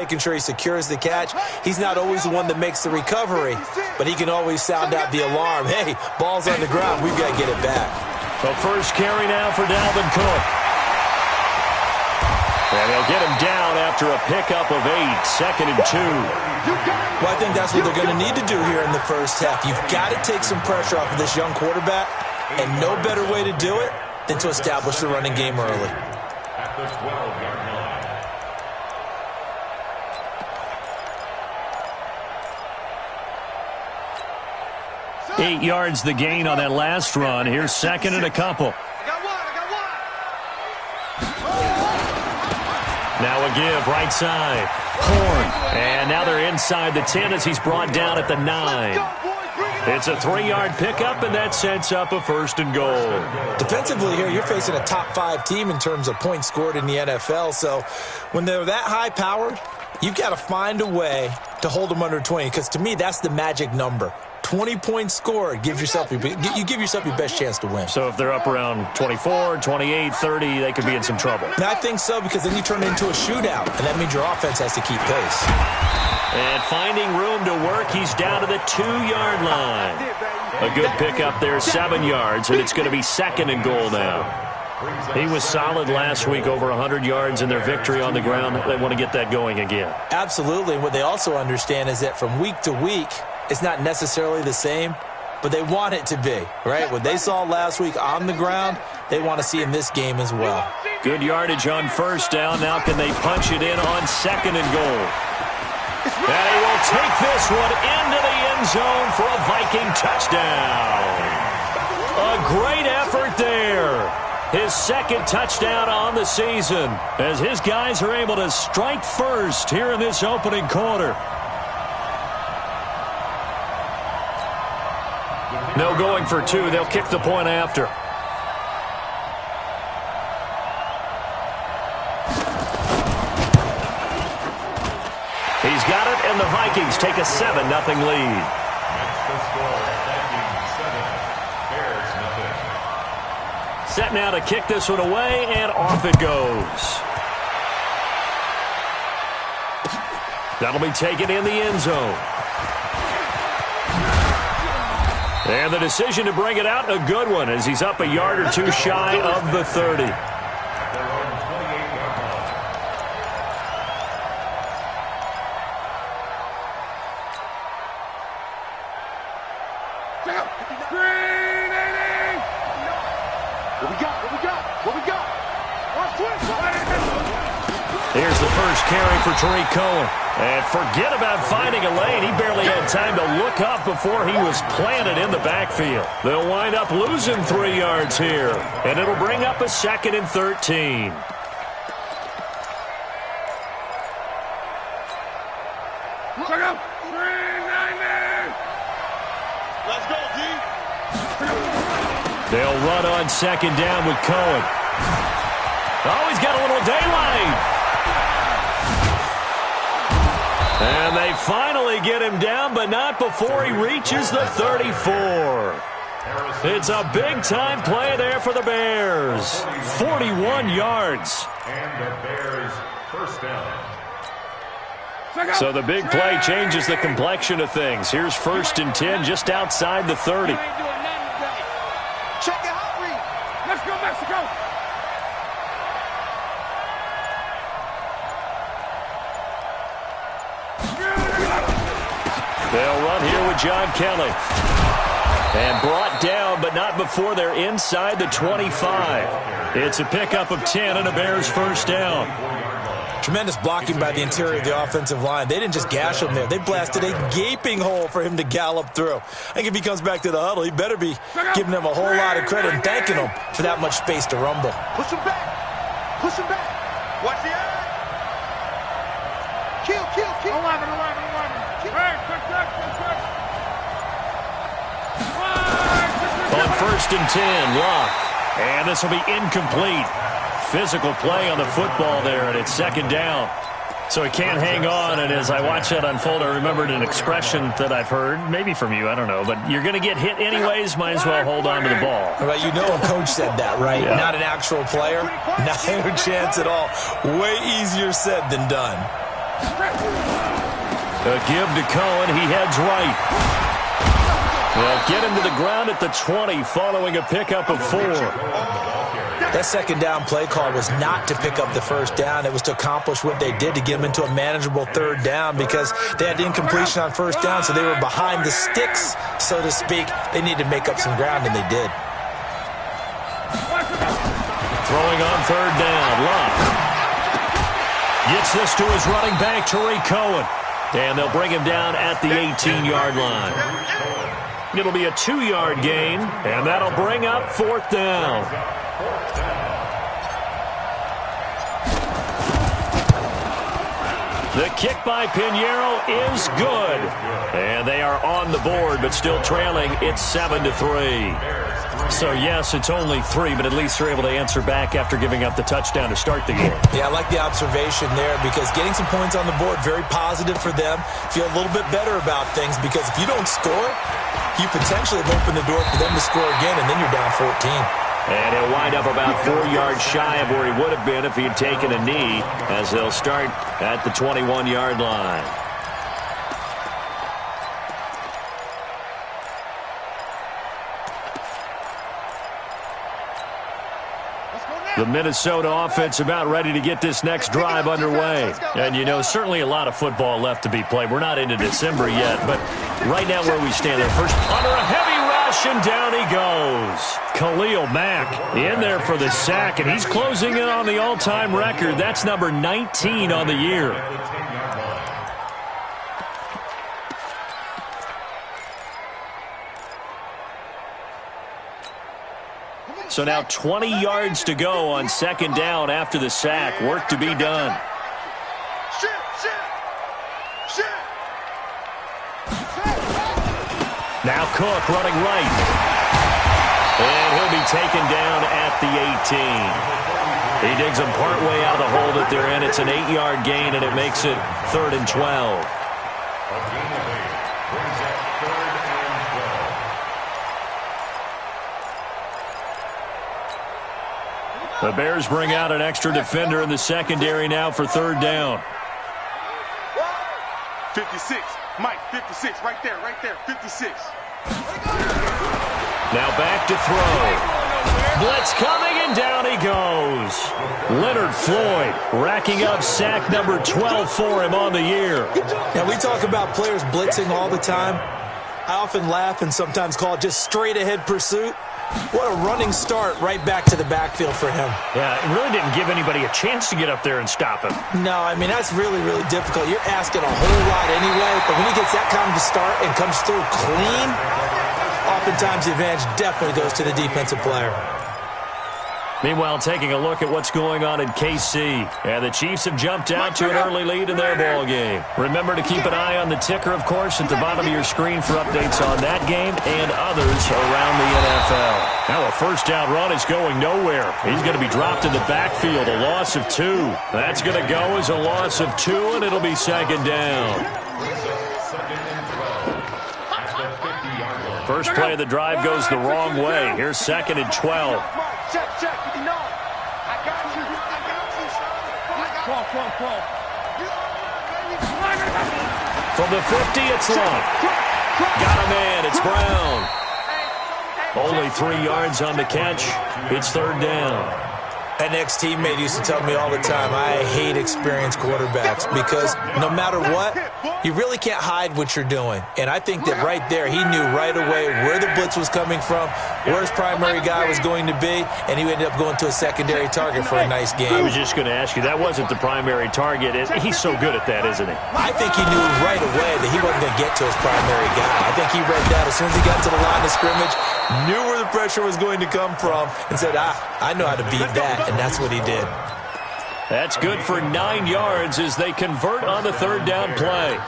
making sure he secures the catch. He's not always the one that makes the recovery, but he can always sound out the alarm. Hey, ball's on the ground. We've got to get it back. The first carry now for Dalvin Cook. And they'll get him down after a pickup of 8, 2nd and 2. Well, I think that's what they're going to need to do here in the first half. You've got to take some pressure off of this young quarterback, and no better way to do it than to establish the running game early. At the 12-yard line. 8 yards the gain on that last run. Here's 2nd and a couple. Now a give, right side. Horn. And now they're inside the 10 as he's brought down at the 9. It's a 3-yard pickup, and that sets up a 1st and goal. Defensively here, you're facing a top-5 team in terms of points scored in the NFL. So when they're that high-powered, you've got to find a way to hold them under 20, because to me, that's the magic number. 20 points scored, you give yourself your best chance to win. So if they're up around 24, 28, 30, they could be in some trouble. And I think so, because then you turn it into a shootout, and that means your offense has to keep pace. And finding room to work, he's down to the 2-yard line. A good pickup there, 7 yards, and it's going to be 2nd and goal now. He was solid last week, over 100 yards in their victory on the ground. They want to get that going again. Absolutely, and what they also understand is that from week to week, it's not necessarily the same, but they want it to be, right? What they saw last week on the ground, they want to see in this game as well. Good yardage on 1st down. Now can they punch it in on 2nd and goal? And he will take this one into the end zone for a Viking touchdown. A great effort there. His 2nd touchdown on the season as his guys are able to strike first here in this opening quarter. No going for 2. They'll kick the point after. He's got it, and the Vikings take a 7-0 lead. That's the score. Vikings 7, Bears nothing. Set now to kick this one away, and off it goes. That'll be taken in the end zone. And the decision to bring it out, a good one, as he's up a yard or 2 shy of the 30. Here's the first carry for Tariq Cohen. And forget about finding a lane. He barely had time to look up before he was planted in the backfield. They'll wind up losing 3 yards here. And it'll bring up a 2nd and 13. Let's go, D. They'll run on 2nd down with Cohen. Oh, he's got a little daylight. And they finally get him down, but not before he reaches the 34. It's a big-time play there for the Bears. 41 yards. And the Bears first down. So the big play changes the complexion of things. Here's 1st and 10 just outside the 30. Check it out, Reed. Let's go, Mexico. They'll run here with John Kelly. And brought down, but not before they're inside the 25. It's a pickup of 10 and a Bears first down. Tremendous blocking by the interior of the offensive line. They didn't just gash him there. They blasted a gaping hole for him to gallop through. I think if he comes back to the huddle, he better be giving them a whole lot of credit and thanking them for that much space to rumble. Push him back. Push him back. Watch the eye. Kill. 11. On 1st and 10, Locke. And this will be incomplete. Physical play on the football there, and it's 2nd down. So he can't hang on, and as I watch that unfold, I remembered an expression that I've heard, maybe from you, I don't know, but you're going to get hit anyways, might as well hold on to the ball. Right, you know a coach said that, right? Yeah. Not an actual player. Not a chance at all. Way easier said than done. A give to Cohen. He heads right. They'll get him to the ground at the 20 following a pickup of 4. That second down play call was not to pick up the first down. It was to accomplish what they did to get them into a manageable third down because they had incompletion on first down, so they were behind the sticks, so to speak. They needed to make up some ground, and they did. Throwing on third down. Love gets this to his running back, Tariq Cohen. And they'll bring him down at the 18-yard line. It'll be a 2-yard gain, and that'll bring up 4th down. The kick by Pinheiro is good. And they are on the board, but still trailing. It's 7-3. So, yes, it's only 3, but at least they're able to answer back after giving up the touchdown to start the game. Yeah, I like the observation there because getting some points on the board, very positive for them. Feel a little bit better about things because if you don't score, you potentially have opened the door for them to score again, and then you're down 14. And he'll wind up about 4 yards shy of where he would have been if he had taken a knee, as they'll start at the 21-yard line. The Minnesota offense about ready to get this next drive underway. And, you know, certainly a lot of football left to be played. We're not into December yet, but right now where we stand, their first punter, a heavy rush, and down he goes. Khalil Mack in there for the sack, and he's closing in on the all-time record. That's number 19 on the year. So now 20 yards to go on second down after the sack. Work to be done. Now Cook running right. And he'll be taken down at the 18. He digs them partway out of the hole that they're in. It's an 8-yard gain, and it makes it 3rd and 12. The Bears bring out an extra defender in the secondary now for 3rd down. 56. Mike, 56. Right there, 56. Now back to throw. Blitz coming, and down he goes. Leonard Floyd racking up sack number 12 for him on the year. Now, we talk about players blitzing all the time. I often laugh and sometimes call it just straight-ahead pursuit. What a running start right back to the backfield for him. Yeah, it really didn't give anybody a chance to get up there and stop him. No, I mean, that's really, really difficult. You're asking a whole lot anyway, but when he gets that kind of a start and comes through clean, oftentimes the advantage definitely goes to the defensive player. Meanwhile, taking a look at what's going on in KC. And the Chiefs have jumped out to an early lead in their ball game. Remember to keep an eye on the ticker, of course, at the bottom of your screen for updates on that game and others around the NFL. Now a first down run is going nowhere. He's going to be dropped in the backfield, a loss of 2. That's going to go as a loss of 2, and it'll be 2nd down. First play of the drive goes the wrong way. Here's 2nd and 12. Check. You know, I got you. Crawl. From the 50, it's long. Got a man. It's Brown. Only 3 yards on the catch. It's 3rd down. An ex-teammate used to tell me all the time, I hate experienced quarterbacks because no matter what, you really can't hide what you're doing. And I think that right there, he knew right away where the blitz was coming from, where his primary guy was going to be, and he ended up going to a secondary target for a nice game. I was just going to ask you, that wasn't the primary target. He's so good at that, isn't he? I think he knew right away that he wasn't going to get to his primary guy. I think he read that as soon as he got to the line of scrimmage, knew where the pressure was going to come from, and said, I know how to beat that, and that's what he did. That's good for 9 yards as they convert on the 3rd down play.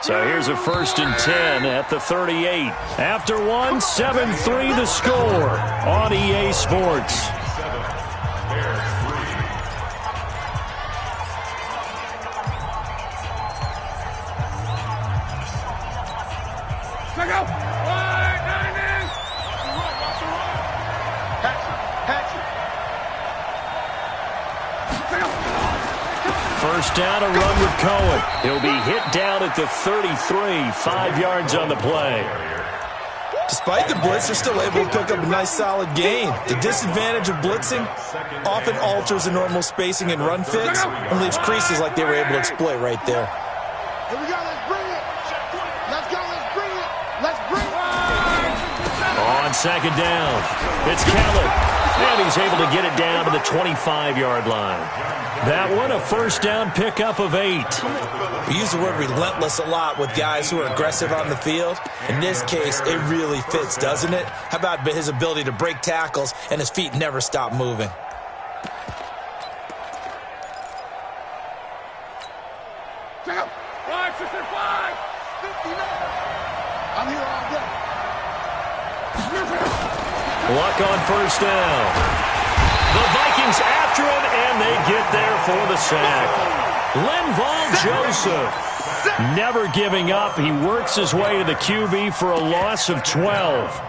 So here's a 1st and 10 at the 38. After 1, 7-3 the score on EA Sports. first down, a run with Cohen. He'll be hit down at the 33, 5 yards on the play. Despite the blitz, they're still able to pick up a nice, solid gain. The disadvantage of blitzing often alters the normal spacing and run fits and leaves creases like they were able to exploit right there. Here we go, let's bring it. Let's go, let's bring it. Let's bring it. On second down, it's Kellen. And he's able to get it down to the 25-yard line. That one, a first down pickup of 8. We use the word relentless a lot with guys who are aggressive on the field. In this case, it really fits, doesn't it? How about his ability to break tackles and his feet never stop moving? I'm here all day. Luck on first down. The Vikings after him, and they get there for the sack. Linval Joseph never giving up. He works his way to the QB for a loss of 12.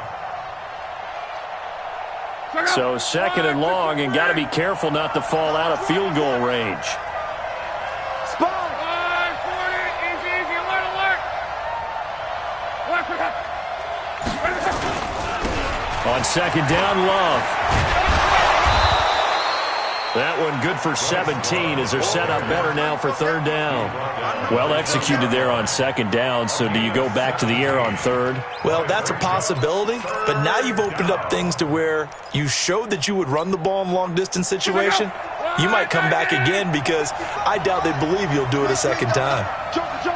So second and long, and got to be careful not to fall out of field goal range. Spawn. Easy, alert. On second down, Love. That one good for 17 as they're set up better now for third down. Well executed there on second down, so do you go back to the air on third? Well, that's a possibility, but now you've opened up things to where you showed that you would run the ball in a long-distance situation. You might come back again because I doubt they believe you'll do it a second time. Joker.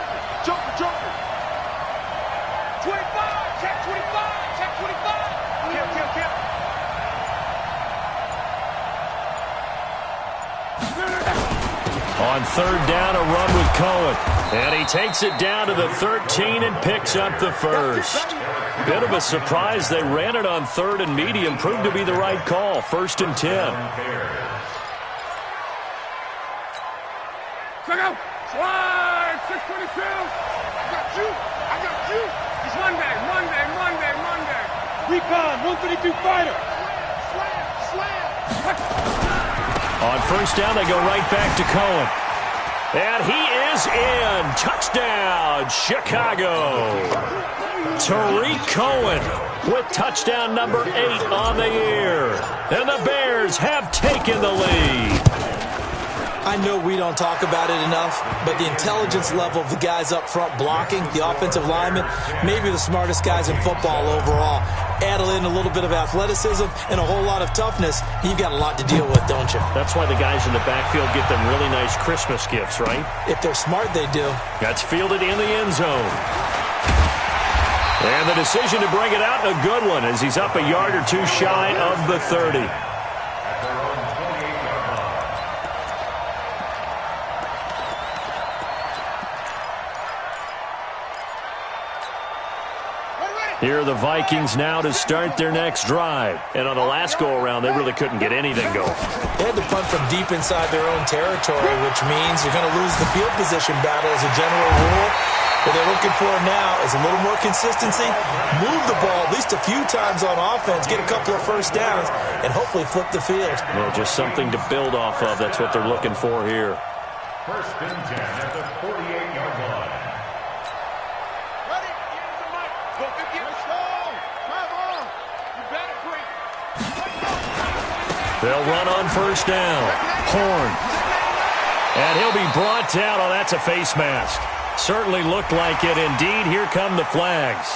25, check 25. Kill. On third down, a run with Cohen. And he takes it down to the 13 and picks up the first. Bit of a surprise. They ran it on third and medium. Proved to be the right call. 1st and 10. Check out. Slide, 622. I got you. It's Monday. Recon, 152 fighter. Slam. On first down, they go right back to Cohen. And he is in. Touchdown, Chicago. Tariq Cohen with touchdown number 8 on the year. And the Bears have taken the lead. I know we don't talk about it enough, but the intelligence level of the guys up front blocking, the offensive linemen, maybe the smartest guys in football overall. Add in a little bit of athleticism and a whole lot of toughness, you've got a lot to deal with, don't you? That's why the guys in the backfield get them really nice Christmas gifts, right? If they're smart, they do. That's fielded in the end zone. And the decision to bring it out, a good one, as he's up a yard or two shy of the 30. Here are the Vikings now to start their next drive. And on the last go-around, they really couldn't get anything going. They had to punt from deep inside their own territory, which means you're going to lose the field position battle as a general rule. What they're looking for now is a little more consistency, move the ball at least a few times on offense, get a couple of first downs, and hopefully flip the field. Well, just something to build off of. That's what they're looking for here. 1st and 10 at the 48-yard line. They'll run on first down. Horn. And he'll be brought down. Oh, that's a face mask. Certainly looked like it. Indeed, here come the flags.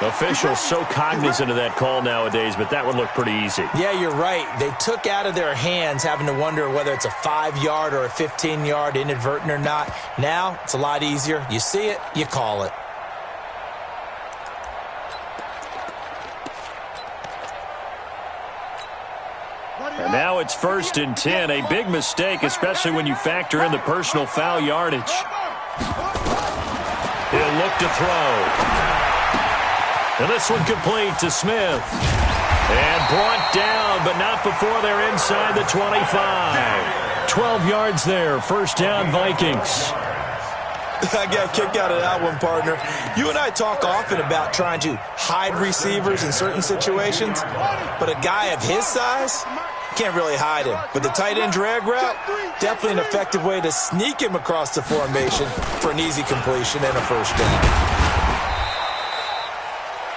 Officials so cognizant of that call nowadays, but that one looked pretty easy. Yeah, you're right. They took out of their hands having to wonder whether it's a 5-yard or a 15-yard inadvertent or not. Now, it's a lot easier. You see it, you call it. And now it's 1st and 10. A big mistake, especially when you factor in the personal foul yardage. He'll look to throw. And this one complete to Smith. And brought down, but not before they're inside the 25. 12 yards there. 1st down, Vikings. I got a kick out of that one, partner. You and I talk often about trying to hide receivers in certain situations, but a guy of his size, Can't really hide him. But the tight end drag route, definitely an effective way to sneak him across the formation for an easy completion and a first down.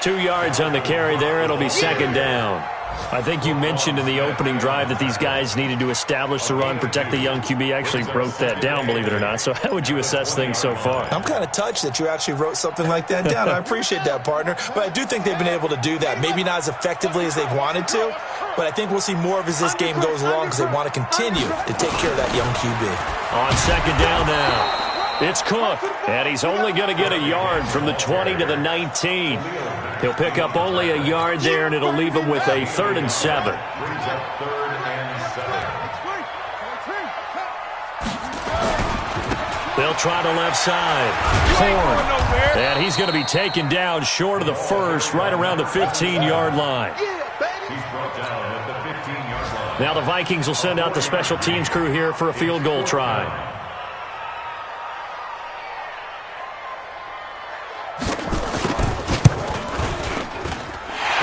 2 yards on the carry there. It'll be second down. I think you mentioned in the opening drive that these guys needed to establish the run, protect the young QB. Actually wrote that down, believe it or not. So how would you assess things so far? I'm kind of touched that you actually wrote something like that down. I appreciate that, partner. But I do think they've been able to do that. Maybe not as effectively as they've wanted to, but I think we'll see more of as this game goes along because they want to continue to take care of that young QB. On second down now. It's Cook, and he's only going to get a yard from the 20 to the 19. He'll pick up only a yard there, and it'll leave him with a 3rd and 7. They'll try the left side. Horn. And he's going to be taken down short of the first, right around the 15-yard line. Now the Vikings will send out the special teams crew here for a field goal try.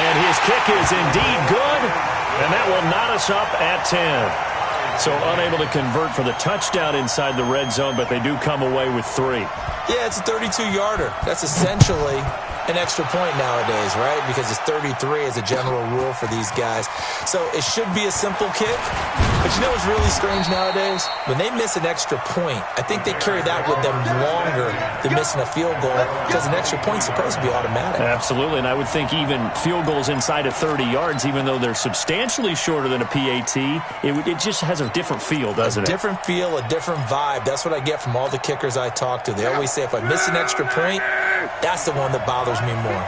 And his kick is indeed good, and that will knot us up at 10. So unable to convert for the touchdown inside the red zone, but they do come away with 3. Yeah, it's a 32-yarder. That's essentially an extra point nowadays, right? Because it's 33 as a general rule for these guys. So it should be a simple kick. But you know what's really strange nowadays? When they miss an extra point, I think they carry that with them longer than missing a field goal because an extra point is supposed to be automatic. Absolutely, and I would think even field goals inside of 30 yards, even though they're substantially shorter than a PAT, it just has a different feel, doesn't it? A different feel, a different vibe. That's what I get from all the kickers I talk to. They always say if I miss an extra point, that's the one that bothers me more.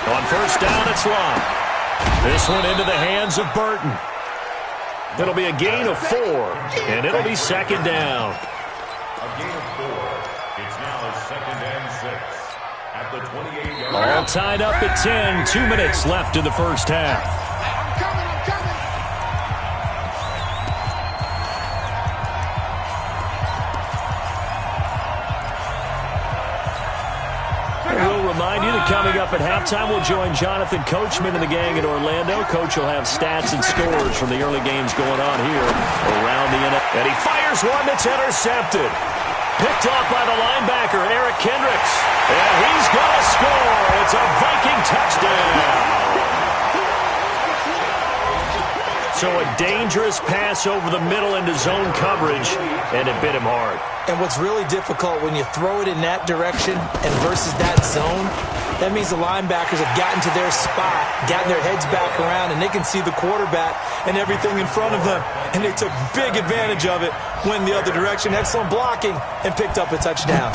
On first down, it's Love. This one into the hands of Burton. It'll be a gain of 4, and it'll be second down. A gain of 4. It's now 2nd and 6 at the 28-yard line. All tied up at 10. 2 minutes left in the first half. I'm coming. We'll remind you that coming up at halftime, we'll join Jonathan Coachman and the gang in Orlando. Coach will have stats and scores from the early games going on here around the NFL. And he fires one that's intercepted. Picked off by the linebacker, Eric Kendricks. And he's going to score. It's a Viking touchdown. So a dangerous pass over the middle into zone coverage, and it bit him hard. And what's really difficult when you throw it in that direction and versus that zone, that means the linebackers have gotten to their spot, gotten their heads back around, and they can see the quarterback and everything in front of them. And they took big advantage of it, went the other direction, excellent blocking, and picked up a touchdown.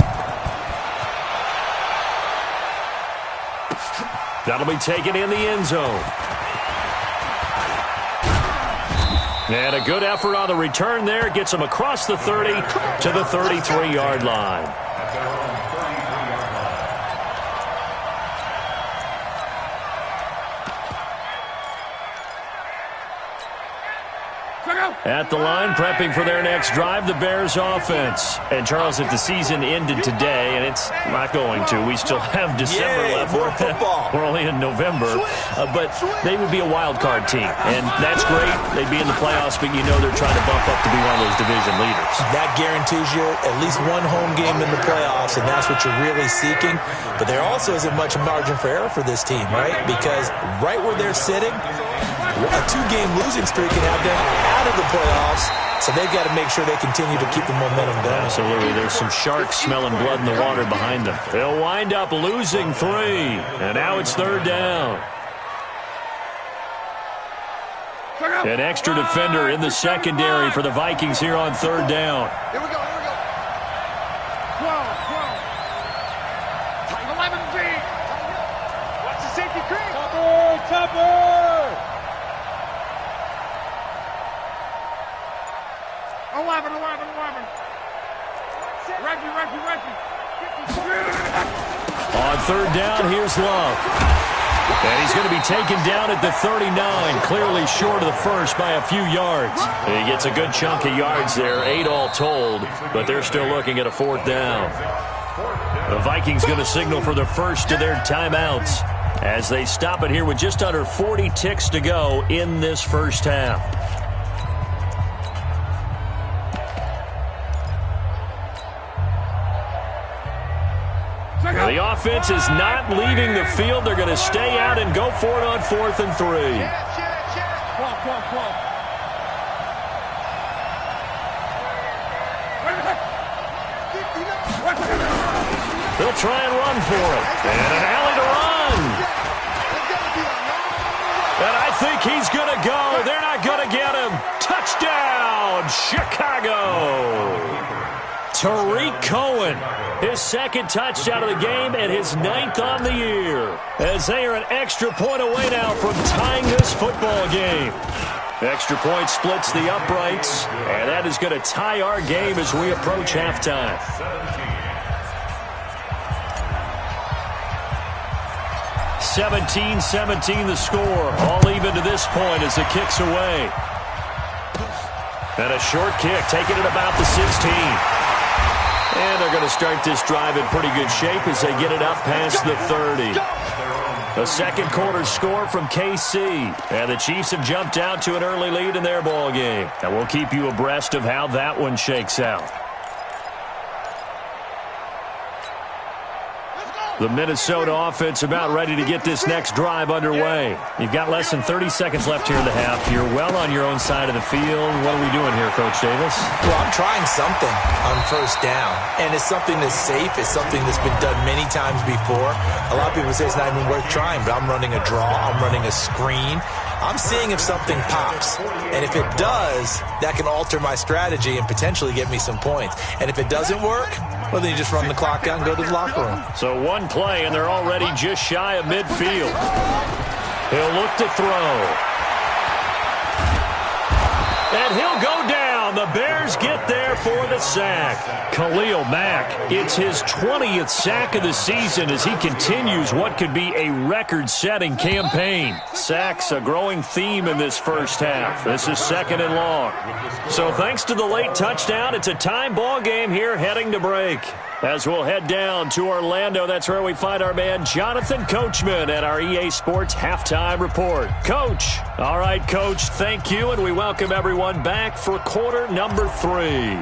That'll be taken in the end zone. And a good effort on the return there. Gets him across the 30 to the 33-yard line. At their own 33-yard line. At the line, prepping for their next drive, the Bears offense. And, Charles, if the season ended today, and it's not going to, we still have December left. More football. We're only in November. But they would be a wild card team. And that's great. They'd be in the playoffs, but you know they're trying to bump up to be one of those division leaders. That guarantees you at least one home game in the playoffs, and that's what you're really seeking. But there also isn't much margin for error for this team, right? Because right where they're sitting, a 2-game losing streak can have them out of the playoffs, so they've got to make sure they continue to keep the momentum going. Absolutely. There's some sharks smelling blood in the water behind them. They'll wind up losing 3, and now it's 3rd down. An extra defender in the secondary for the Vikings here on 3rd down. Here we go. 12. Tight 11 feet. Watch the safety creep. Tupper. 11. Reggie. On 3rd down, here's Love. And he's going to be taken down at the 39, clearly short of the first by a few yards. He gets a good chunk of yards there, 8 all told, but they're still looking at a 4th down. The Vikings going to signal for the first of their timeouts as they stop it here with just under 40 ticks to go in this first half. The offense is not leaving the field. They're going to stay out and go for it on 4th and 3. They'll try and run for it. And an alley to run. And I think he's going to go. They're not going to get him. Touchdown, Chicago. Tariq Cohen, his second touchdown of the game and his 9th on the year. As they are an extra point away now from tying this football game. Extra point splits the uprights, and that is going to tie our game as we approach halftime. 17-17 the score. All even to this point as it kicks away. And a short kick, taking it about the 16. And they're going to start this drive in pretty good shape as they get it up past the 30. A second quarter score from KC. And the Chiefs have jumped out to an early lead in their ball game. And we'll keep you abreast of how that one shakes out. The Minnesota offense about ready to get this next drive underway. You've got less than 30 seconds left here in the half. You're well on your own side of the field. What are we doing here, Coach Davis? Well, I'm trying something on first down, and it's something that's safe. It's something that's been done many times before. A lot of people say it's not even worth trying, but I'm running a draw. I'm running a screen. I'm seeing if something pops, and if it does, that can alter my strategy and potentially get me some points. And if it doesn't work, well, then you just run the clock out and go to the locker room. So one play, and they're already just shy of midfield. He'll look to throw. And he'll go down. The Bears get there for the sack. Khalil Mack, it's his 20th sack of the season as he continues what could be a record-setting campaign. Sacks a growing theme in this first half. This is 2nd and long. So thanks to the late touchdown, it's a time ball game here heading to break. As we'll head down to Orlando, that's where we find our man Jonathan Coachman at our EA Sports Halftime Report. Coach. All right, Coach, thank you, and we welcome everyone back for quarter number 3.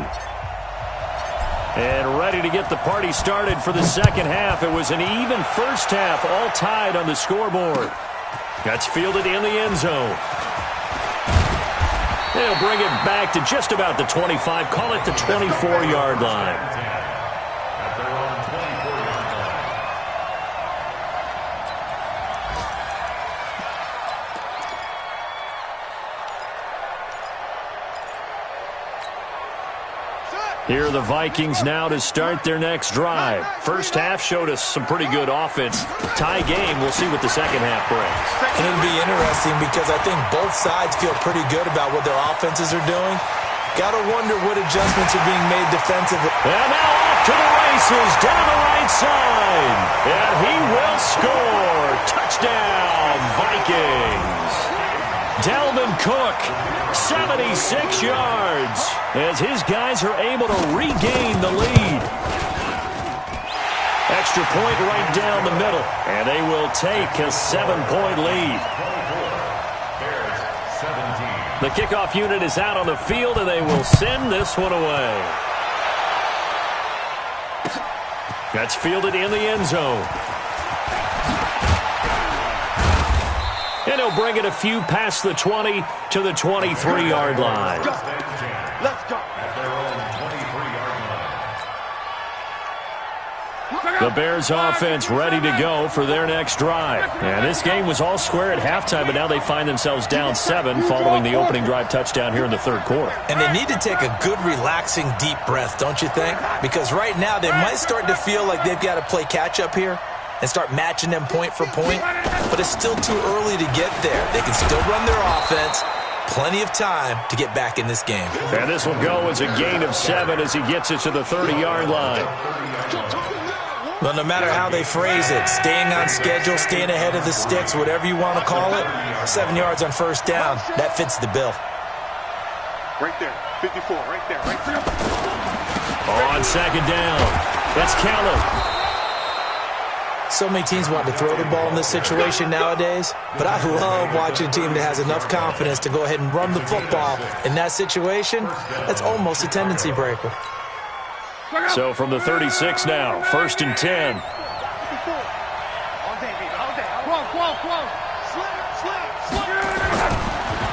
And ready to get the party started for the second half. It was an even first half, all tied on the scoreboard. That's fielded in the end zone. They'll bring it back to just about the 25, call it the 24-yard line. Here are the Vikings now to start their next drive. First half showed us some pretty good offense. Tie game, we'll see what the second half brings. And it'll be interesting because I think both sides feel pretty good about what their offenses are doing. Got to wonder what adjustments are being made defensively. And now off to the races down the right side. And he will score. Touchdown, Vikings. Dalvin Cook, 76 yards, as his guys are able to regain the lead. Extra point right down the middle, and they will take a 7-point lead. The kickoff unit is out on the field, and they will send this one away. That's fielded in the end zone. And he'll bring it a few past the 20 to the 23-yard line. Let's go. The Bears offense ready to go for their next drive. And this game was all square at halftime, but now they find themselves down 7 following the opening drive touchdown here in the third quarter. And they need to take a good, relaxing, deep breath, don't you think? Because right now they might start to feel like they've got to play catch-up here and start matching them point for point. But it's still too early to get there. They can still run their offense. Plenty of time to get back in this game. And this will go as a gain of 7 as he gets it to the 30-yard line. Well, no matter how they phrase it, staying on schedule, staying ahead of the sticks, whatever you want to call it, 7 yards on first down, that fits the bill. Right there, 54, right there, right there. On second down. It's counted. So many teams want to throw the ball in this situation nowadays, but I love watching a team that has enough confidence to go ahead and run the football in that situation. That's almost a tendency breaker. So from the 36 now, 1st and 10.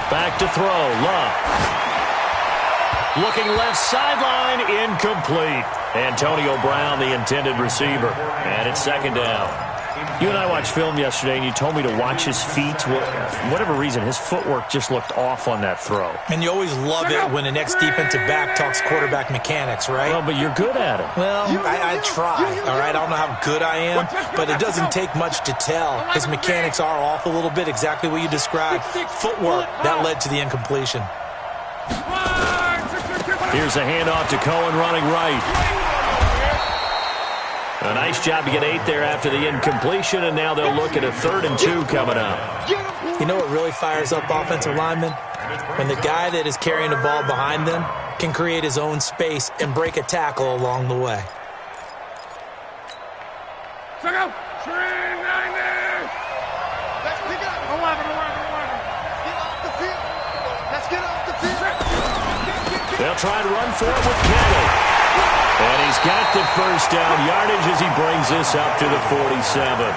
Back to throw, Love. Looking left sideline, incomplete. Antonio Brown, the intended receiver. And it's 2nd down. You and I watched film yesterday, and you told me to watch his feet. For whatever reason, his footwork just looked off on that throw. And you always love it when the next defensive back talks quarterback mechanics, right? Well, but you're good at it. Well, I try, all right? I don't know how good I am, but it doesn't take much to tell. His mechanics are off a little bit, exactly what you described. Footwork, that led to the incompletion. Here's a handoff to Cohen running right. A nice job to get 8 there after the incompletion, and now they'll look at a 3rd and 2 coming up. You know what really fires up offensive linemen? When the guy that is carrying the ball behind them can create his own space and break a tackle along the way. Let's pick it up. 11. Get off the field. Let's get off the field. They'll try to run for it with Kelly. And he's got the 1st down yardage as he brings this up to the 47.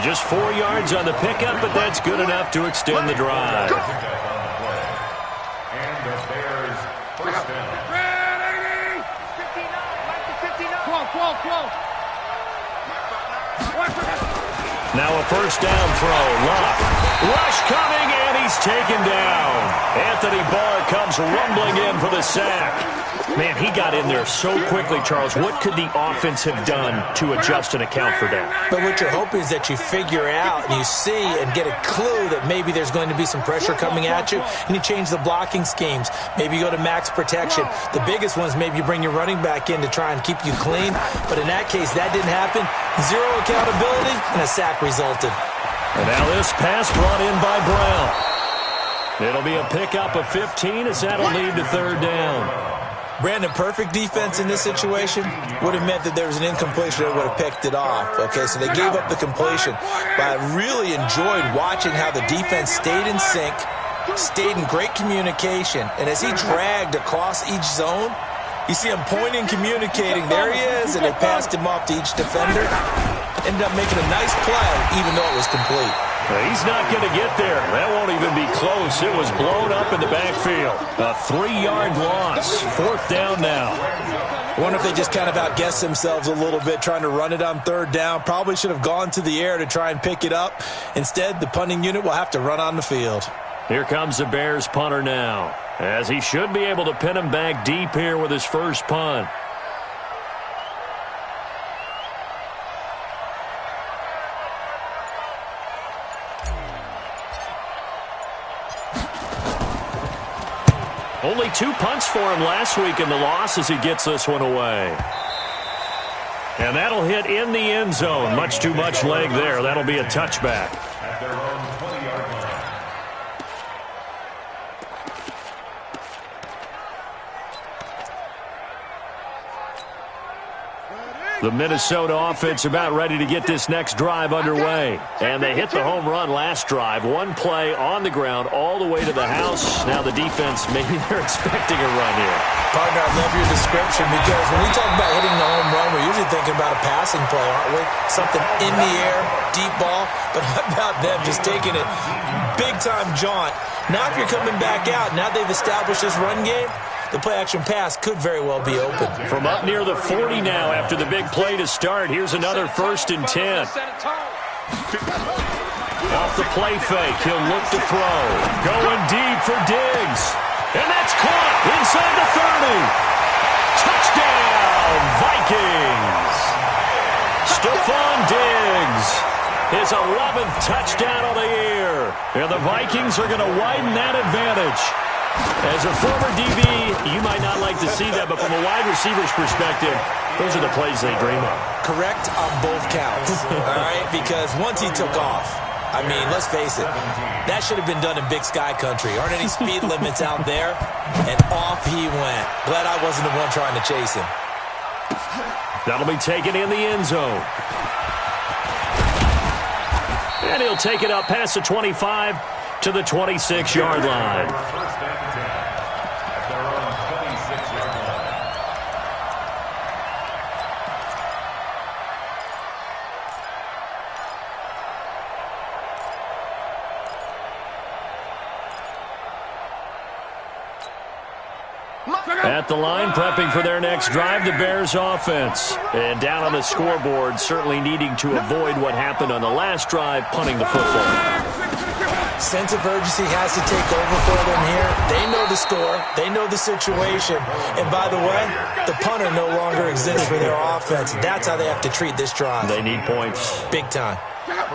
Just 4 yards on the pickup, but that's good enough to extend the drive. And the Bears' 1st down. 12. Now a 1st down throw. Luck. Rush coming, and he's taken down. Anthony Barr comes rumbling in for the sack. Man, he got in there so quickly, Charles. What could the offense have done to adjust and account for that? But what you're hoping is that you figure out and you see and get a clue that maybe there's going to be some pressure coming at you, and you change the blocking schemes. Maybe you go to max protection. The biggest one is maybe you bring your running back in to try and keep you clean. But in that case, that didn't happen. 0 accountability, and a sack resulted. And now this pass brought in by Brown. It'll be a pickup of 15 as that'll lead to 3rd down. Brandon, perfect defense in this situation would have meant that there was an incompletion that would have picked it off. Okay, so they gave up the completion. But I really enjoyed watching how the defense stayed in sync, stayed in great communication, and as he dragged across each zone, you see him pointing, communicating. There he is, and they passed him off to each defender. Ended up making a nice play, even though it was complete. He's not going to get there. That won't even be close. It was blown up in the backfield. A 3-yard loss. 4th down now. I wonder if they just kind of outguessed themselves a little bit trying to run it on 3rd down. Probably should have gone to the air to try and pick it up. Instead, the punting unit will have to run on the field. Here comes the Bears punter now, as he should be able to pin him back deep here with his first punt. Only 2 punts for him last week in the loss as he gets this one away. And that'll hit in the end zone. Much too much leg there. That'll be a touchback. At their own 20-yard line. The Minnesota offense about ready to get this next drive underway. And they hit the home run last drive. 1 play on the ground all the way to the house. Now the defense, maybe they're expecting a run here. Partner, I love your description because when we talk about hitting the home run, we're usually thinking about a passing play, aren't we? Something in the air, deep ball. But how about them just taking it big-time jaunt? Now if you're coming back out, now they've established this run game, the play-action pass could very well be open. From up near the 40 now after the big play to start, here's another 1st and 10. Off the play fake, he'll look to throw. Going deep for Diggs. And that's caught inside the 30. Touchdown, Vikings. Stephon Diggs. His 11th touchdown of the year. And the Vikings are going to widen that advantage. As a former DB, you might not like to see that, but from a wide receiver's perspective, those are the plays they dream of. Correct on both counts, all right? Because once he took off, I mean, let's face it, that should have been done in Big Sky Country. Aren't any speed limits out there? And off he went. Glad I wasn't the one trying to chase him. That'll be taken in the end zone. And he'll take it up past the 25 to the 26-yard line. First and 10 at their own 26-yard line. At the line, prepping for their next drive, the Bears offense. And down on the scoreboard, certainly needing to avoid what happened on the last drive, punting the football. Sense of urgency has to take over for them here. They know the score. They know the situation. And by the way, the punter no longer exists for their offense. That's how they have to treat this drive. They need points. Big time.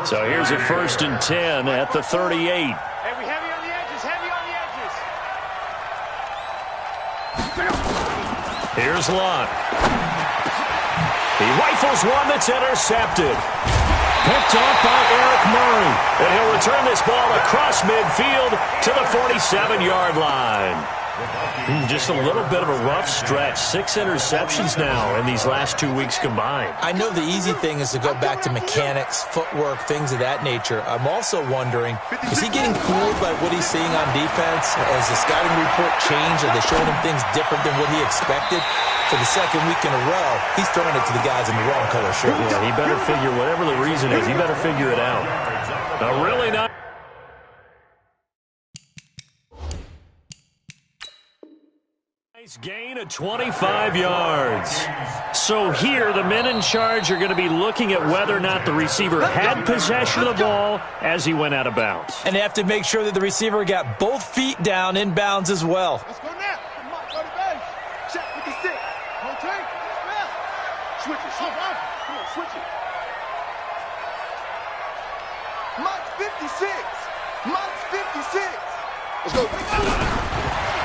So here's a 1st and 10 at the 38. Here's Lott. He rifles one that's intercepted. Picked off by Eric Murray. And he'll return this ball across midfield to the 47-yard line. Just a little bit of a rough stretch. 6 interceptions now in these last 2 weeks combined. I know the easy thing is to go back to mechanics, footwork, things of that nature. I'm also wondering, is he getting fooled by what he's seeing on defense? Has the scouting report changed? Are they showing him things different than what he expected? For the second week in a row, he's throwing it to the guys in the wrong color shirt. Yeah, he better figure, whatever the reason is, he better figure it out. Now, really not. Gain of 25 yards. So here, the men in charge are going to be looking at whether or not the receiver had possession of the ball as he went out of bounds. And they have to make sure that the receiver got both feet down in bounds as well. Let's go now. Come on, go to base. Check 56. Hold tight. Switch it. Come on, switch it. Mike's 56. Mike's 56. Let's go.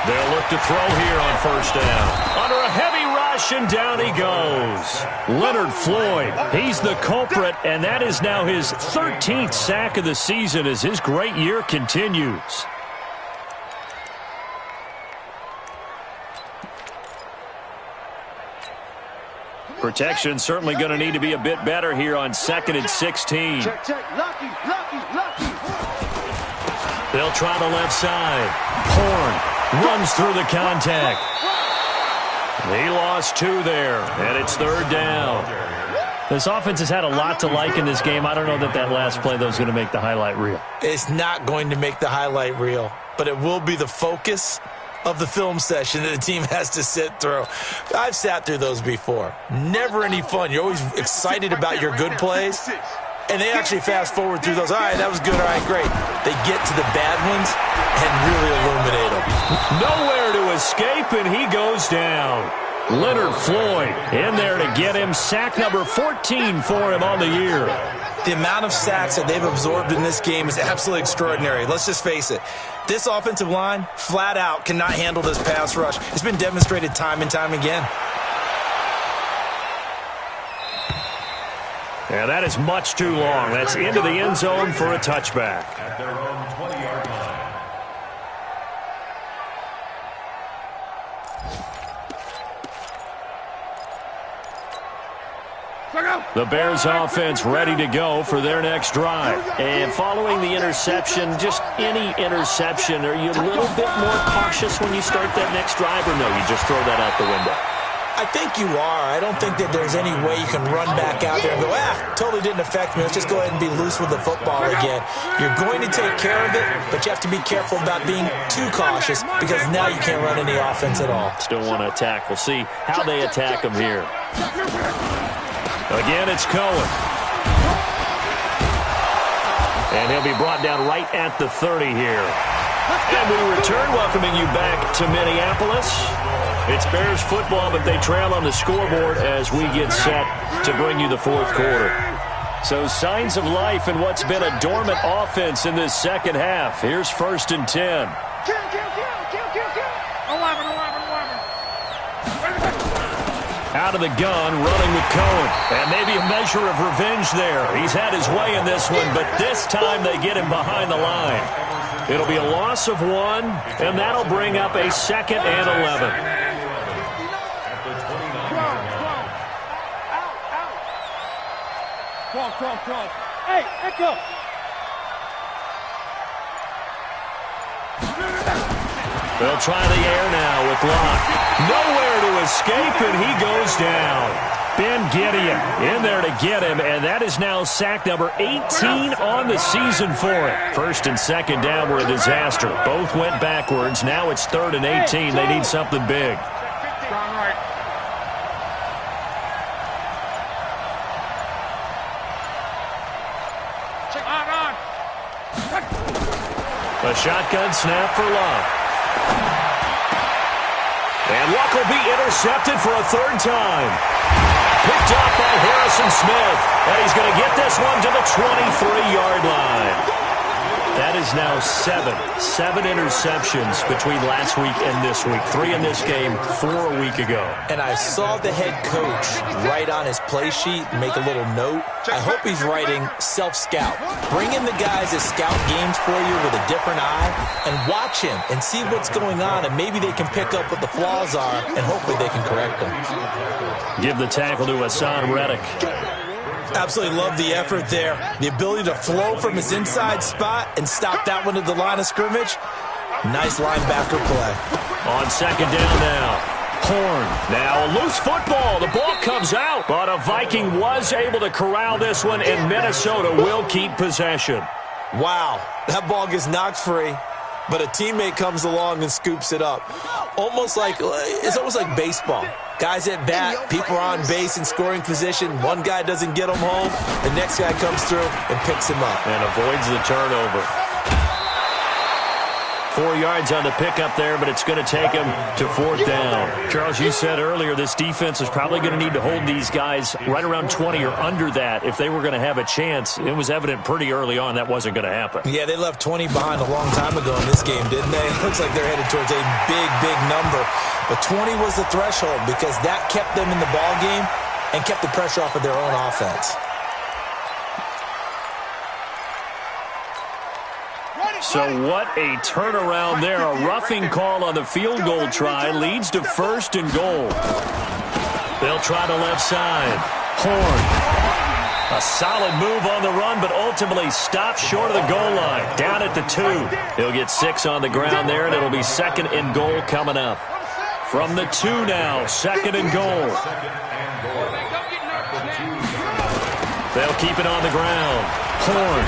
They'll look to throw here on 1st down. Under a heavy rush, and down he goes. Leonard Floyd, he's the culprit, and that is now his 13th sack of the season as his great year continues. Protection certainly going to need to be a bit better here on 2nd and 16. Check. Lucky. They'll try the left side. Horn runs through the contact. He lost 2 there, and it's 3rd down. This offense has had a lot to like in this game. I don't know that last play, though, is going to make the highlight reel. It's not going to make the highlight reel, but it will be the focus of the film session that the team has to sit through. I've sat through those before. Never any fun. You're always excited about your good plays. And they actually fast forward through those. All right, that was good. All right, great. They get to the bad ones and really illuminate them. Nowhere to escape, and he goes down. Leonard Floyd in there to get him. Sack number 14 for him on the year. The amount of sacks that they've absorbed in this game is absolutely extraordinary. Let's just face it. This offensive line, flat out, cannot handle this pass rush. It's been demonstrated time and time again. Yeah, that is much too long. That's into the end zone for a touchback. At their own 20-yard line. The Bears offense ready to go for their next drive. And following the interception, just any interception, are you a little bit more cautious when you start that next drive, or no, you just throw that out the window? I think you are. I don't think that there's any way you can run back out there and go, totally didn't affect me. Let's just go ahead and be loose with the football again. You're going to take care of it, but you have to be careful about being too cautious because now you can't run any offense at all. Still want to attack. We'll see how they attack him here. Again, it's Cohen. And he'll be brought down right at the 30 here. And we return, welcoming you back to Minneapolis. It's Bears football, but they trail on the scoreboard as we get set to bring you the 4th quarter. So signs of life in what's been a dormant offense in this second half. Here's 1st and 10. Kill. 11. Out of the gun, running with Cohen. And maybe a measure of revenge there. He's had his way in this one, but this time they get him behind the line. It'll be a loss of 1, and that'll bring up a 2nd and 11. 12. Hey, echo. They'll try the air now with Locke. Nowhere to escape, and he goes down. Ben Gideon in there to get him, and that is now sack number 18 on the season for it. First and second down were a disaster. Both went backwards. Now it's 3rd and 18. They need something big. A shotgun snap for Love. And Luck will be intercepted for a 3rd time. Picked up by Harrison Smith. And he's going to get this one to the 23-yard line. That is now 7 interceptions between last week and this week. 3 in this game, 4 a week ago. And I saw the head coach write on his play sheet and make a little note. I hope he's writing self-scout. Bring in the guys that scout games for you with a different eye and watch him and see what's going on, and maybe they can pick up what the flaws are, and hopefully they can correct them. Give the tackle to Hassan Reddick. Absolutely love the effort there. The ability to flow from his inside spot and stop that one at the line of scrimmage. Nice linebacker play. On second down now. Horn. Now a loose football. The ball comes out. But a Viking was able to corral this one, and Minnesota will keep possession. Wow. That ball gets knocked free, but a teammate comes along and scoops it up. It's almost like baseball. Guys at bat, people are on base in scoring position. One guy doesn't get him home. The next guy comes through and picks him up. And avoids the turnover. 4 yards on the pickup there, but it's going to take him to 4th down. Charles, you said earlier this defense is probably going to need to hold these guys right around 20 or under that if they were going to have a chance. It was evident pretty early on that wasn't going to happen. Yeah, they left 20 behind a long time ago in this game, didn't they? It looks like they're headed towards a big number. But 20 was the threshold because that kept them in the ball game and kept the pressure off of their own offense. So what a turnaround there. A roughing call on the field goal try leads to 1st and goal. They'll try the left side. Horn. A solid move on the run, but ultimately stopped short of the goal line. Down at the 2. He'll get 6 on the ground there, and it'll be 2nd and goal coming up. From the 2 now, 2nd and goal. They'll keep it on the ground. Horn.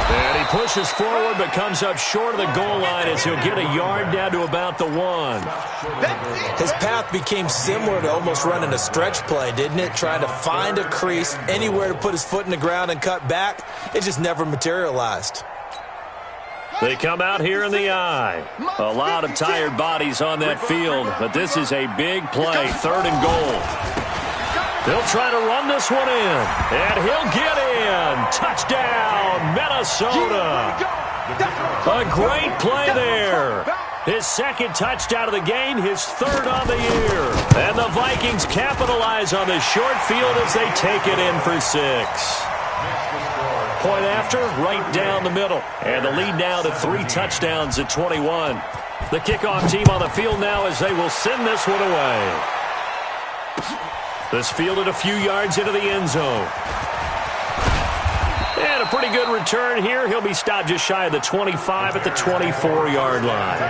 And he pushes forward but comes up short of the goal line as he'll get a yard down to about the 1. His path became similar to almost running a stretch play, didn't it? Trying to find a crease, anywhere to put his foot in the ground and cut back. It just never materialized. They come out here in the eye. A lot of tired bodies on that field, but this is a big play, 3rd and goal. They'll try to run this one in, and he'll get in. Touchdown, Minnesota. A great play there. His 2nd touchdown of the game, his 3rd on the year. And the Vikings capitalize on the short field as they take it in for 6. Point after, right down the middle. And the lead now to 3 touchdowns at 21. The kickoff team on the field now as they will send this one away. This fielded a few yards into the end zone. And a pretty good return here. He'll be stopped just shy of the 25 at the 24-yard line.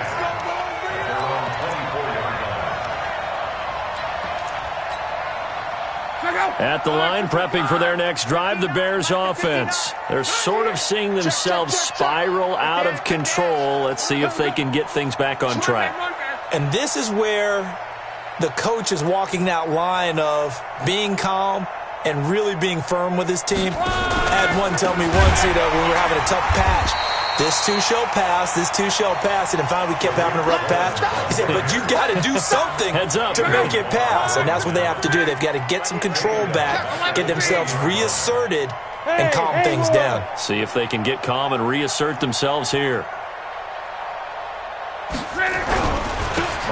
At the line, prepping for their next drive, the Bears offense. They're sort of seeing themselves spiral out of control. Let's see if they can get things back on track. And this is where the coach is walking that line of being calm and really being firm with his team. I had one tell me once, when we were having a tough patch, this too shall pass, this too shall pass, and finally we kept having a rough patch. He said, but you've got to do something to make it pass, and that's what they have to do. They've got to get some control back, get themselves reasserted, and calm things down. See if they can get calm and reassert themselves here.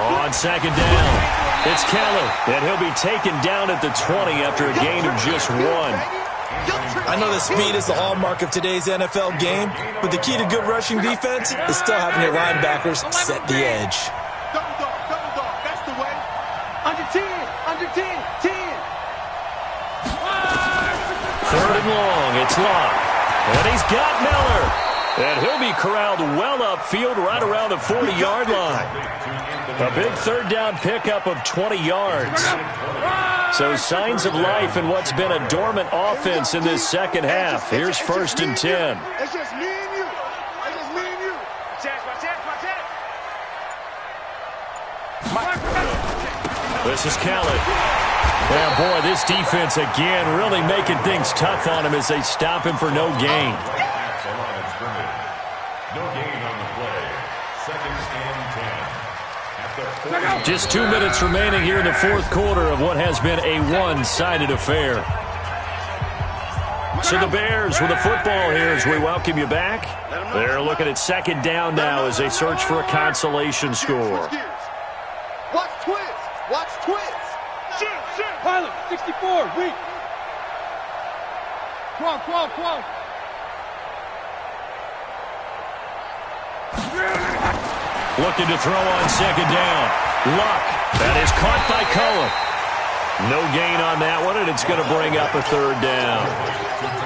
On second down. It's Keller, and he'll be taken down at the 20 after a gain of just 1. I know that speed is the hallmark of today's NFL game, but the key to good rushing defense is still having your linebackers set the edge. Double dog, that's the way. Under 10, 10. Third and long. It's Locke. And he's got Miller. And he'll be corralled well upfield right around the 40-yard line. A big third down pickup of 20 yards. So signs of life in what's been a dormant offense in this second half. Here's 1st and 10. It's just me and you. It's just me and you. This is Khaled. Yeah, boy, this defense again really making things tough on him as they stop him for no gain. No gain on the play. 2nd and 10. Just 2 minutes remaining here in the fourth quarter of what has been a one-sided affair. So the Bears with the football here as we welcome you back. They're looking at 2nd down now as they search for a consolation score. Watch twist. Watch twist. Pilot, 64, weak. 12. Looking to throw on 2nd down. Luck. That is caught by Cohen. No gain on that one, and it's going to bring up a 3rd down.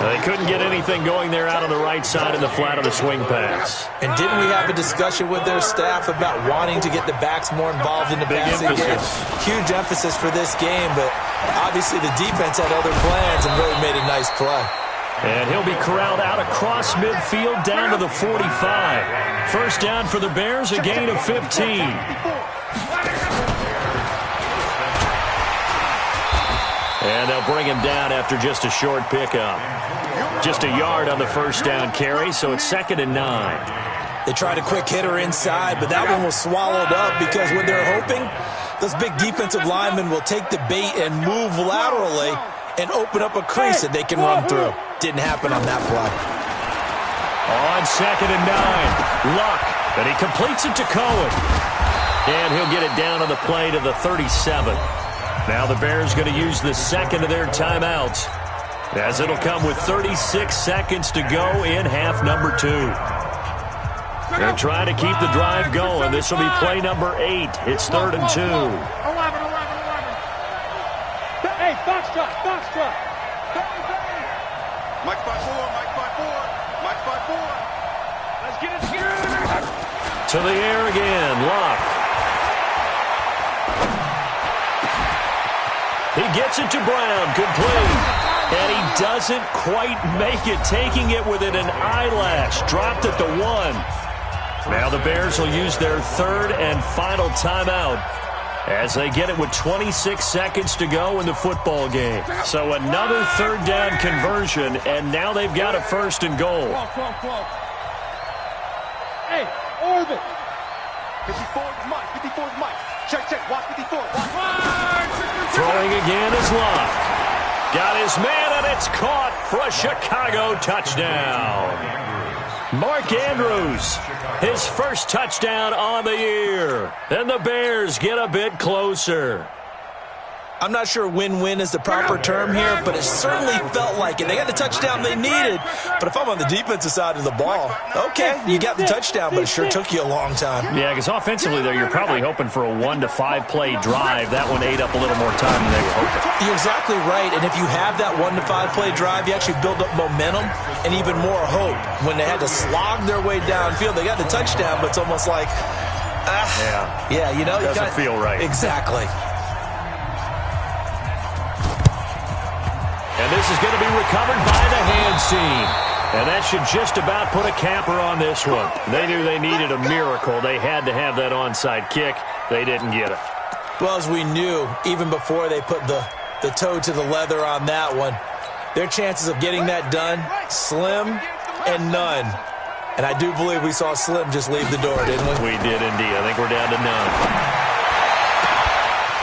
They couldn't get anything going there out on the right side in the flat of the swing pass. And didn't we have a discussion with their staff about wanting to get the backs more involved in the passing game? Huge emphasis for this game, but obviously the defense had other plans and really made a nice play. And he'll be corralled out across midfield down to the 45. 1st down for the Bears, a gain of 15. And they'll bring him down after just a short pickup. Just a yard on the 1st down carry, so it's 2nd and 9. They tried a quick hitter inside, but that one was swallowed up because what they're hoping, those big defensive linemen will take the bait and move laterally and open up a crease that they can run through. Didn't happen on that play. On 2nd and 9, Luck, and he completes it to Cohen. And he'll get it down on the play to the 37. Now the Bears going to use the 2nd of their timeouts, as it'll come with 36 seconds to go in half number 2. They're trying to keep the drive going. This will be play number 8. It's 3rd and 2. 11. Hey, box truck. Mike 5-4. Let's get it. To the air again, Locke. He gets it to Brown, complete. And he doesn't quite make it, taking it within an eyelash. Dropped at the 1. Now the Bears will use their 3rd and final timeout as they get it with 26 seconds to go in the football game. So another 3rd down conversion, and now they've got a 1st and goal. 12. Hey, orbit. 54's Mike. Check. Watch 54. Throwing again is Locke. Got his man, and it's caught for a Chicago touchdown. Mark Andrews, his first touchdown on the year. And the Bears get a bit closer. I'm not sure win-win is the proper term here, but it certainly felt like it. They got the touchdown they needed, but if I'm on the defensive side of the ball, okay, you got the touchdown, but it sure took you a long time. Yeah, because offensively there, you're probably hoping for a 1 to 5 play drive. That one ate up a little more time than they were hoping. You're exactly right, and if you have that 1 to 5 play drive, you actually build up momentum and even more hope. When they had to slog their way downfield, they got the touchdown, but it's almost like, you know, doesn't feel right. Exactly. And this is going to be recovered by the hands team. And that should just about put a capper on this one. They knew they needed a miracle. They had to have that onside kick. They didn't get it. Well, as we knew, even before they put the toe to the leather on that one, their chances of getting that done, slim and none. And I do believe we saw Slim just leave the door, didn't we? We did indeed. I think we're down to none.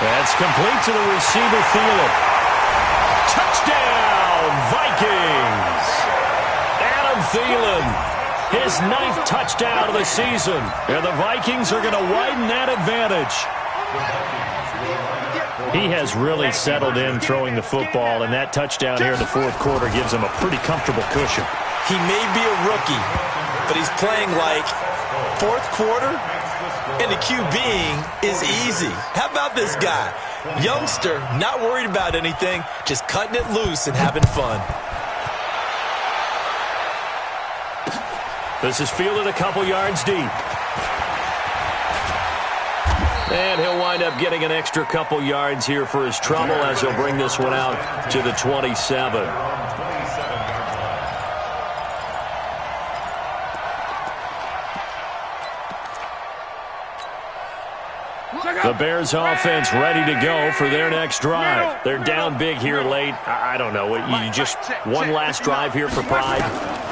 That's complete to the receiver, Thielen. Touchdown, Vikings! Adam Thielen, his 9th touchdown of the season. And the Vikings are going to widen that advantage. He has really settled in throwing the football, and that touchdown here in the fourth quarter gives him a pretty comfortable cushion. He may be a rookie, but he's playing like fourth quarter, and the QBing is easy. How about this guy? Youngster, not worried about anything, just cutting it loose and having fun. This is fielded a couple yards deep. And he'll wind up getting an extra couple yards here for his trouble as he'll bring this one out to the 27. The Bears offense ready to go for their next drive. They're down big here late. I don't know. You just one last drive here for pride.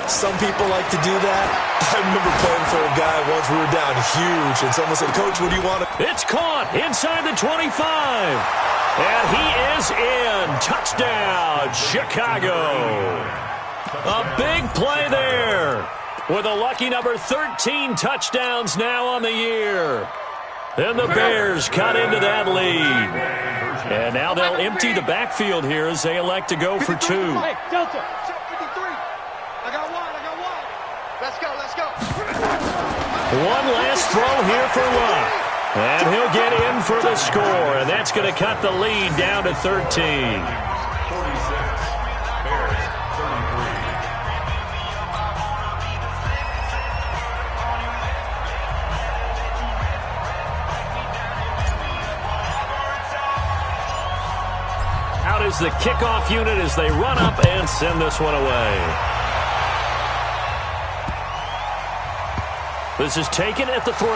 Some people like to do that. I remember playing for a guy once. We were down huge, and someone said, "Coach, what do you want to..." It's caught inside the 25. And he is in. Touchdown, Chicago. A big play there with a lucky number 13 touchdowns now on the year. And the Bears cut into that lead. And now they'll empty the backfield here as they elect to go for 2. Hey, Delta. 53. I got one. Let's go. One last throw here for Luck. And he'll get in for the score. And that's going to cut the lead down to 13. 46. Bears 33. Out is the kickoff unit as they run up and send this one away. This is taken at the 3.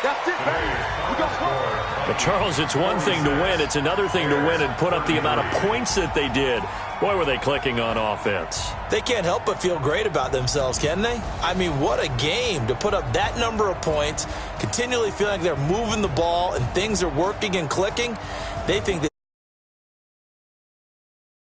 That's it, baby. We got one. But, Charles, it's one thing to win. It's another thing to win and put up the amount of points that they did. Boy, were they clicking on offense. They can't help but feel great about themselves, can they? I mean, what a game to put up that number of points, continually feeling like they're moving the ball and things are working and clicking. They think that